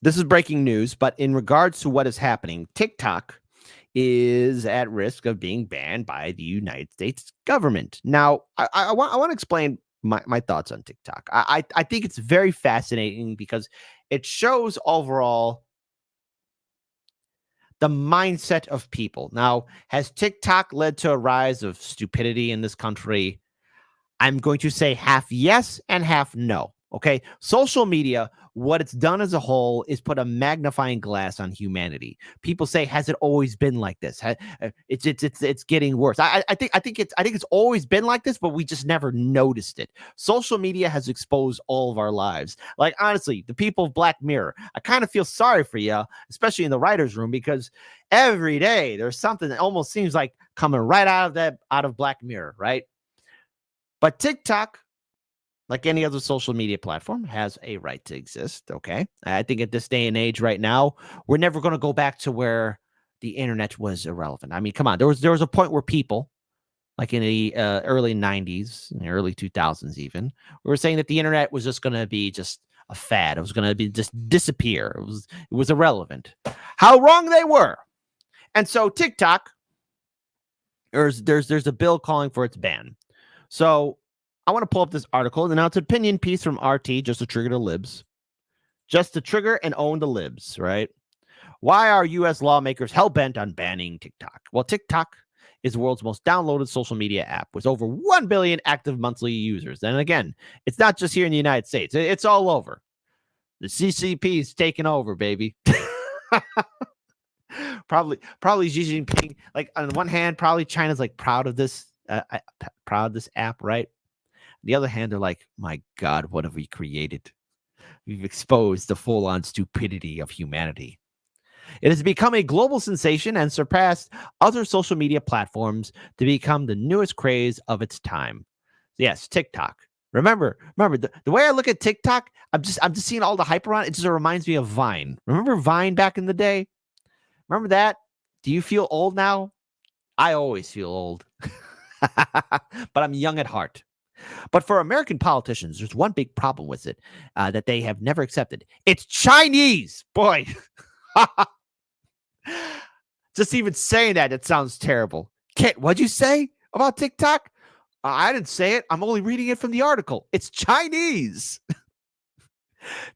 This is breaking news, but in regards to what is happening, TikTok is at risk of being banned by the United States government. Now, I want to explain my thoughts on TikTok. I think it's very fascinating because it shows overall the mindset of people. Now, has TikTok led to a rise of stupidity in this country? I'm going to say half yes and half no. Okay. Social media, what it's done as a whole is put a magnifying glass on humanity. People say, has it always been like this? It's getting worse. I think it's always been like this, but we just never noticed it. Social media has exposed all of our lives. Like honestly, the people of Black Mirror, I kind of feel sorry for you, especially in the writers' room, because every day there's something that almost seems like coming right out of Black Mirror, right? But TikTok, like any other social media platform, has a right to exist. Okay. I think at this day and age right now, we're never going to go back to where the internet was irrelevant. I mean, come on. There was a point where people, like in the early 90s, in the early 2000s even, we were saying that the internet was just going to be just a fad. It was going to be just disappear. It was irrelevant. How wrong they were. And so TikTok, there's a bill calling for its ban. So I want to pull up this article. And now it's an opinion piece from RT, just to trigger the libs. Just to trigger and own the libs, right? Why are U.S. lawmakers hell-bent on banning TikTok? Well, TikTok is the world's most downloaded social media app with over 1 billion active monthly users. And again, it's not just here in the United States. It's all over. The CCP is taking over, baby. probably Xi Jinping, like on the one hand, probably China's like proud of this app, right? On the other hand, they're like, my God, what have we created? We've exposed the full-on stupidity of humanity. It has become a global sensation and surpassed other social media platforms to become the newest craze of its time. Yes, TikTok. Remember the way I look at TikTok, I'm just seeing all the hype around it. It just reminds me of Vine. Remember Vine back in the day? Remember that? Do you feel old now? I always feel old. But I'm young at heart. But for American politicians, there's one big problem with it that they have never accepted. It's Chinese, boy. Just even saying that, it sounds terrible. Kit, what'd you say about TikTok? I didn't say it. I'm only reading it from the article. It's Chinese.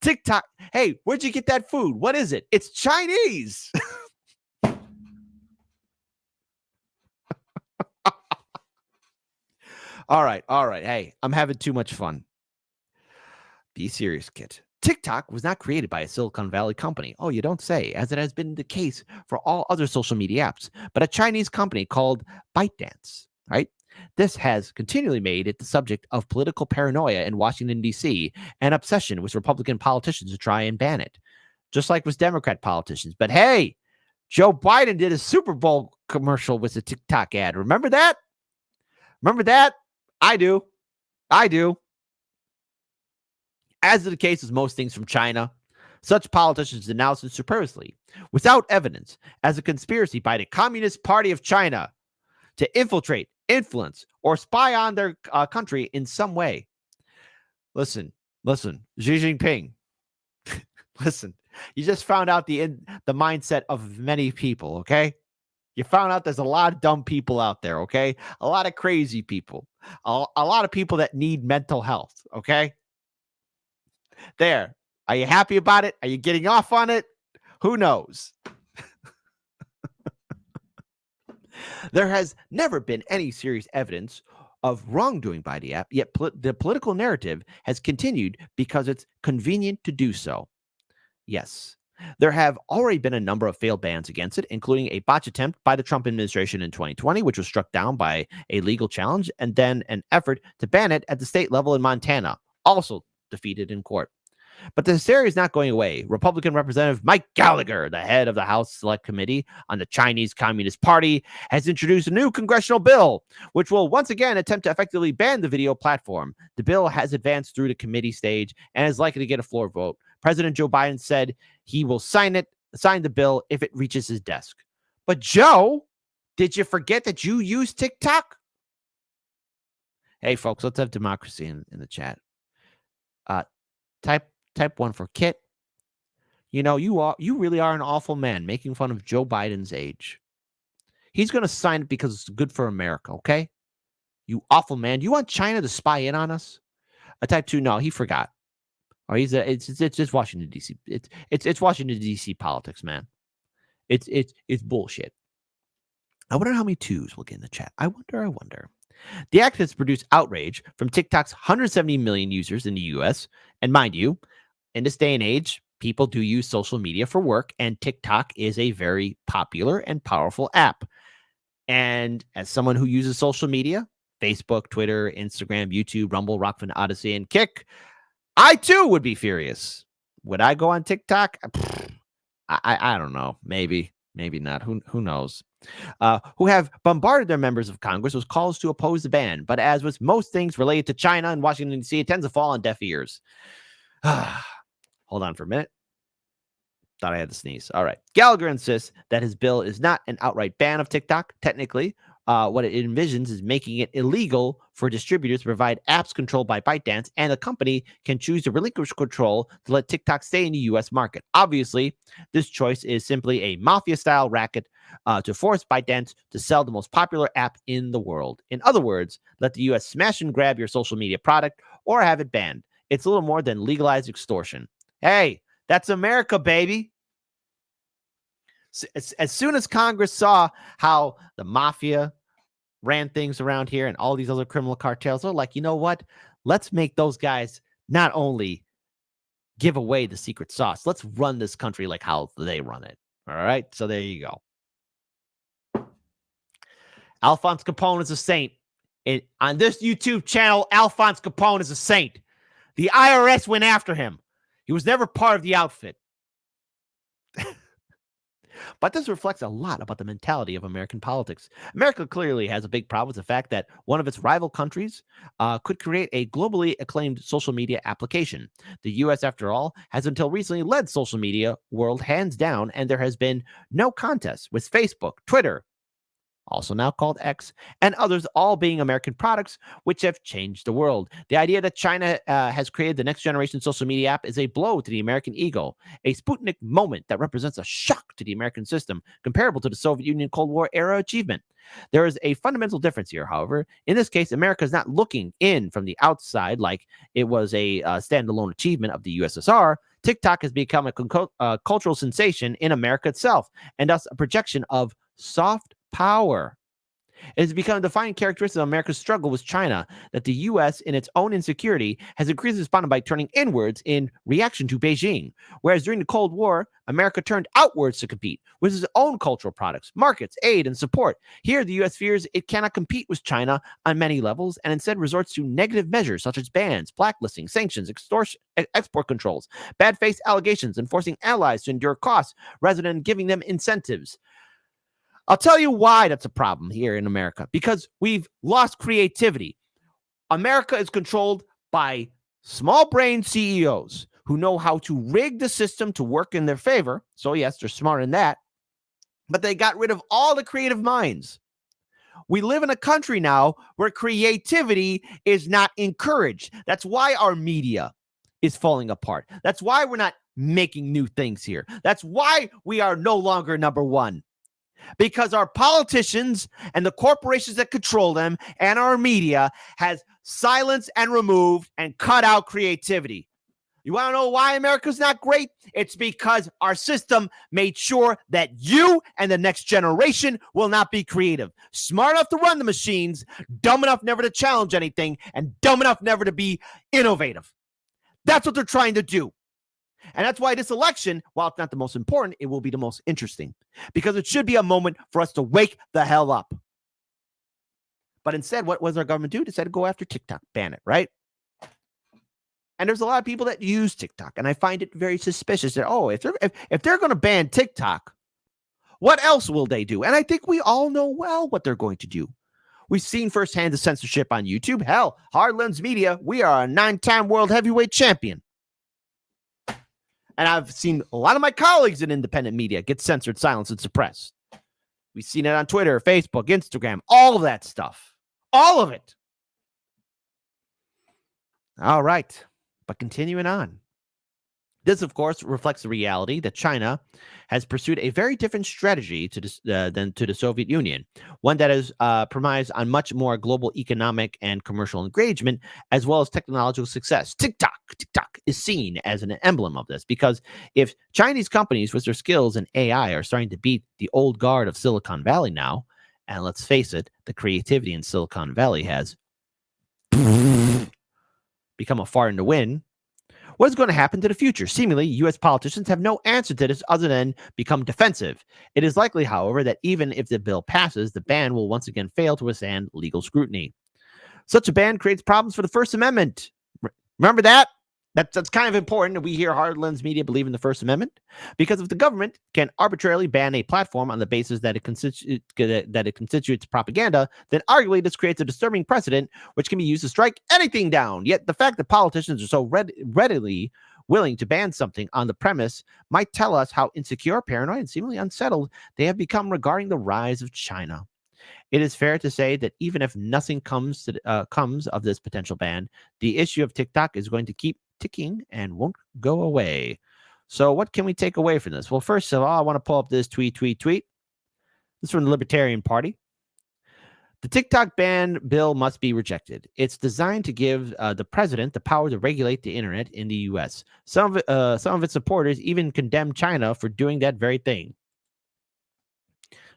TikTok. Hey, where'd you get that food? What is it? It's Chinese. All right. Hey, I'm having too much fun. Be serious, Kit. TikTok was not created by a Silicon Valley company. Oh, you don't say, as it has been the case for all other social media apps, but a Chinese company called ByteDance, right? This has continually made it the subject of political paranoia in Washington, D.C., and obsession with Republican politicians to try and ban it, just like with Democrat politicians. But hey, Joe Biden did a Super Bowl commercial with a TikTok ad. Remember that? I do. As is the case with most things from China, such politicians denounce it superfluously, without evidence, as a conspiracy by the Communist Party of China to infiltrate, influence, or spy on their country in some way. Listen, Xi Jinping. Listen, you just found out the mindset of many people, okay? You found out there's a lot of dumb people out there, okay? A lot of crazy people. A lot of people that need mental health, okay? There. Are you happy about it? Are you getting off on it? Who knows? There has never been any serious evidence of wrongdoing by the app, yet the political narrative has continued because it's convenient to do so. Yes. There have already been a number of failed bans against it, including a botch attempt by the Trump administration in 2020, which was struck down by a legal challenge, and then an effort to ban it at the state level in Montana, also defeated in court. But the hysteria is not going away. Republican Representative Mike Gallagher, the head of the House Select Committee on the Chinese Communist Party, has introduced a new congressional bill, which will once again attempt to effectively ban the video platform. The bill has advanced through the committee stage and is likely to get a floor vote. President Joe Biden said he will sign the bill if it reaches his desk. But Joe, did you forget that you use TikTok? Hey, folks, let's have democracy in the chat. Type 1 for Kit. You really are an awful man making fun of Joe Biden's age. He's going to sign it because it's good for America, okay? You awful man. You want China to spy in on us? A type 2, no, he forgot. Or it's just Washington D.C. It's Washington D.C. politics, man. It's bullshit. I wonder how many twos will get in the chat. I wonder. The act has produced outrage from TikTok's 170 million users in the US. And mind you, in this day and age, people do use social media for work, and TikTok is a very popular and powerful app. And as someone who uses social media, Facebook, Twitter, Instagram, YouTube, Rumble, Rockfin, Odyssey, and Kick, I too would be furious. Would I go on TikTok? I don't know. Maybe not. Who knows? Who have bombarded their members of Congress with calls to oppose the ban. But as with most things related to China and Washington, D.C., it tends to fall on deaf ears. Hold on for a minute. Thought I had to sneeze. All right. Gallagher insists that his bill is not an outright ban of TikTok. Technically, what it envisions is making it illegal for distributors to provide apps controlled by ByteDance, and a company can choose to relinquish control to let TikTok stay in the U.S. market. Obviously, this choice is simply a mafia-style racket to force ByteDance to sell the most popular app in the world. In other words, let the U.S. smash and grab your social media product or have it banned. It's a little more than legalized extortion. Hey, that's America, baby. As soon as Congress saw how the mafia ran things around here and all these other criminal cartels, they're like, you know what? Let's make those guys not only give away the secret sauce, let's run this country like how they run it. All right. So there you go. Alphonse Capone is a saint. On this YouTube channel, Alphonse Capone is a saint. The IRS went after him. He was never part of the outfit. But this reflects a lot about the mentality of American politics. America clearly has a big problem with the fact that one of its rival countries could create a globally acclaimed social media application. The U.S., after all, has until recently led social media world hands down, and there has been no contest with Facebook, Twitter, also now called X, and others, all being American products which have changed the world. The idea that China has created the next generation social media app is a blow to the American ego, a Sputnik moment that represents a shock to the American system, comparable to the Soviet Union Cold War era achievement. There is a fundamental difference here, however. In this case, America is not looking in from the outside like it was a standalone achievement of the USSR. TikTok has become a cultural sensation in America itself, and thus a projection of soft power. It has become a defining characteristic of America's struggle with China that the U.S., in its own insecurity, has increasingly responded by turning inwards in reaction to Beijing. Whereas during the Cold War, America turned outwards to compete with its own cultural products, markets, aid, and support. Here, the U.S. fears it cannot compete with China on many levels and instead resorts to negative measures such as bans, blacklisting, sanctions, extortion, export controls, bad faith allegations, and forcing allies to endure costs rather than giving them incentives. I'll tell you why that's a problem here in America, because we've lost creativity. America is controlled by small brain CEOs who know how to rig the system to work in their favor. So yes, they're smart in that, but they got rid of all the creative minds. We live in a country now where creativity is not encouraged. That's why our media is falling apart. That's why we're not making new things here. That's why we are no longer number one. Because our politicians and the corporations that control them and our media has silenced and removed and cut out creativity. You want to know why America's not great? It's because our system made sure that you and the next generation will not be creative. Smart enough to run the machines, dumb enough never to challenge anything, and dumb enough never to be innovative. That's what they're trying to do. And that's why this election, while it's not the most important, it will be the most interesting, because it should be a moment for us to wake the hell up. But instead, what does our government do? They decided to go after TikTok, ban it, right? And there's a lot of people that use TikTok, and I find it very suspicious that, if they're going to ban TikTok, what else will they do? And I think we all know well what they're going to do. We've seen firsthand the censorship on YouTube. Hell, Hard Lens Media, we are a 9-time world heavyweight champion. And I've seen a lot of my colleagues in independent media get censored, silenced, and suppressed. We've seen it on Twitter, Facebook, Instagram, all of that stuff. All of it. All right. But continuing on. This, of course, reflects the reality that China has pursued a very different strategy than to the Soviet Union, one that is premised on much more global economic and commercial engagement, as well as technological success. TikTok is seen as an emblem of this, because if Chinese companies with their skills in AI are starting to beat the old guard of Silicon Valley now, and let's face it, the creativity in Silicon Valley has become a fart in the wind. What is going to happen to the future? Seemingly, U.S. politicians have no answer to this other than become defensive. It is likely, however, that even if the bill passes, the ban will once again fail to withstand legal scrutiny. Such a ban creates problems for the First Amendment. Remember that? That's kind of important. We hear Hardlands media believe in the First Amendment, because if the government can arbitrarily ban a platform on the basis that it constitutes propaganda, then arguably this creates a disturbing precedent which can be used to strike anything down. Yet the fact that politicians are so readily willing to ban something on the premise might tell us how insecure, paranoid, and seemingly unsettled they have become regarding the rise of China. It is fair to say that even if nothing comes of this potential ban, the issue of TikTok is going to keep ticking and won't go away. So what can we take away from this? Well, first of all, I want to pull up this tweet. This is from the Libertarian Party. The TikTok ban bill must be rejected. It's designed to give the president the power to regulate the internet in the U.S. Some of its supporters even condemn China for doing that very thing.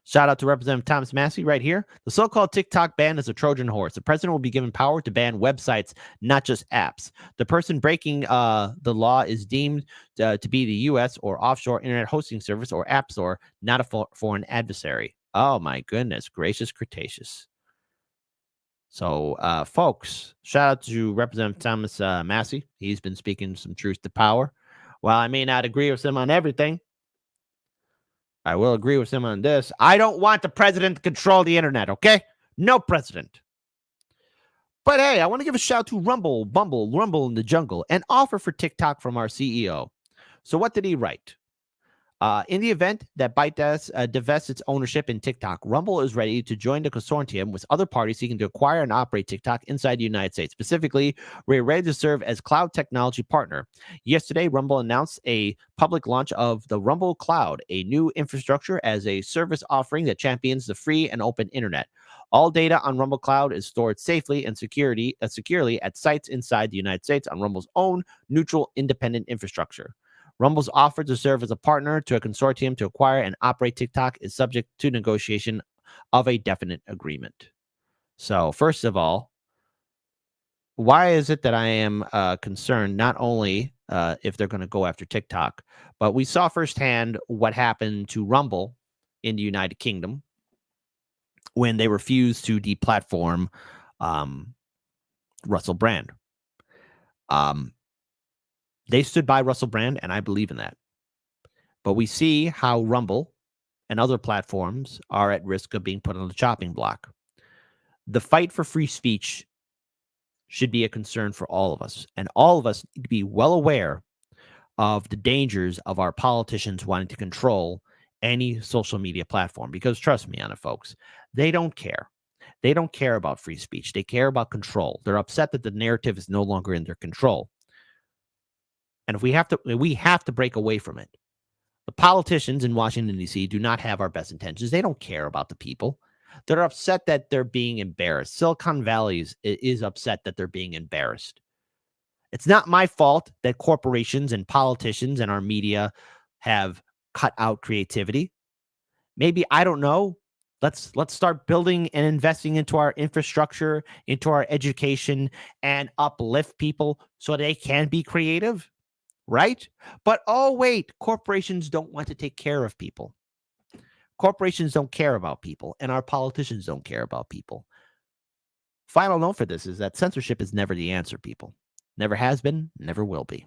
Shout out to Representative Thomas Massie right here. The so-called TikTok ban is a Trojan horse. The president will be given power to ban websites, not just apps. The person breaking the law is deemed to be the U.S. or offshore internet hosting service or app store, not a foreign adversary. Oh, my goodness. Gracious Cretaceous. So, folks, shout out to Representative Thomas Massie. He's been speaking some truth to power. While I may not agree with him on everything, I will agree with him on this. I don't want the president to control the internet, okay? No president. But hey, I want to give a shout to Rumble in the Jungle, an offer for TikTok from our CEO. So what did he write? In the event that ByteDance divests its ownership in TikTok, Rumble is ready to join the consortium with other parties seeking to acquire and operate TikTok inside the United States. Specifically, we're ready to serve as cloud technology partner. Yesterday, Rumble announced a public launch of the Rumble Cloud, a new infrastructure as a service offering that champions the free and open internet. All data on Rumble Cloud is stored safely and securely at sites inside the United States on Rumble's own neutral, independent infrastructure. Rumble's offer to serve as a partner to a consortium to acquire and operate TikTok is subject to negotiation of a definite agreement. So, first of all, why is it that I am concerned not only if they're going to go after TikTok, but we saw firsthand what happened to Rumble in the United Kingdom when they refused to deplatform Russell Brand. They stood by Russell Brand, and I believe in that. But we see how Rumble and other platforms are at risk of being put on the chopping block. The fight for free speech should be a concern for all of us, and all of us need to be well aware of the dangers of our politicians wanting to control any social media platform, because trust me on it, folks, they don't care. They don't care about free speech. They care about control. They're upset that the narrative is no longer in their control. And if we have to break away from it. The politicians in Washington, D.C. do not have our best intentions. They don't care about the people. They're upset that they're being embarrassed. Silicon Valley is upset that they're being embarrassed. It's not my fault that corporations and politicians and our media have cut out creativity. Maybe, I don't know. Let's start building and investing into our infrastructure, into our education, and uplift people so they can be creative. Right? But oh, wait, corporations don't want to take care of people. Corporations don't care about people, and our politicians don't care about people. Final note for this is that censorship is never the answer, people. Never has been, never will be.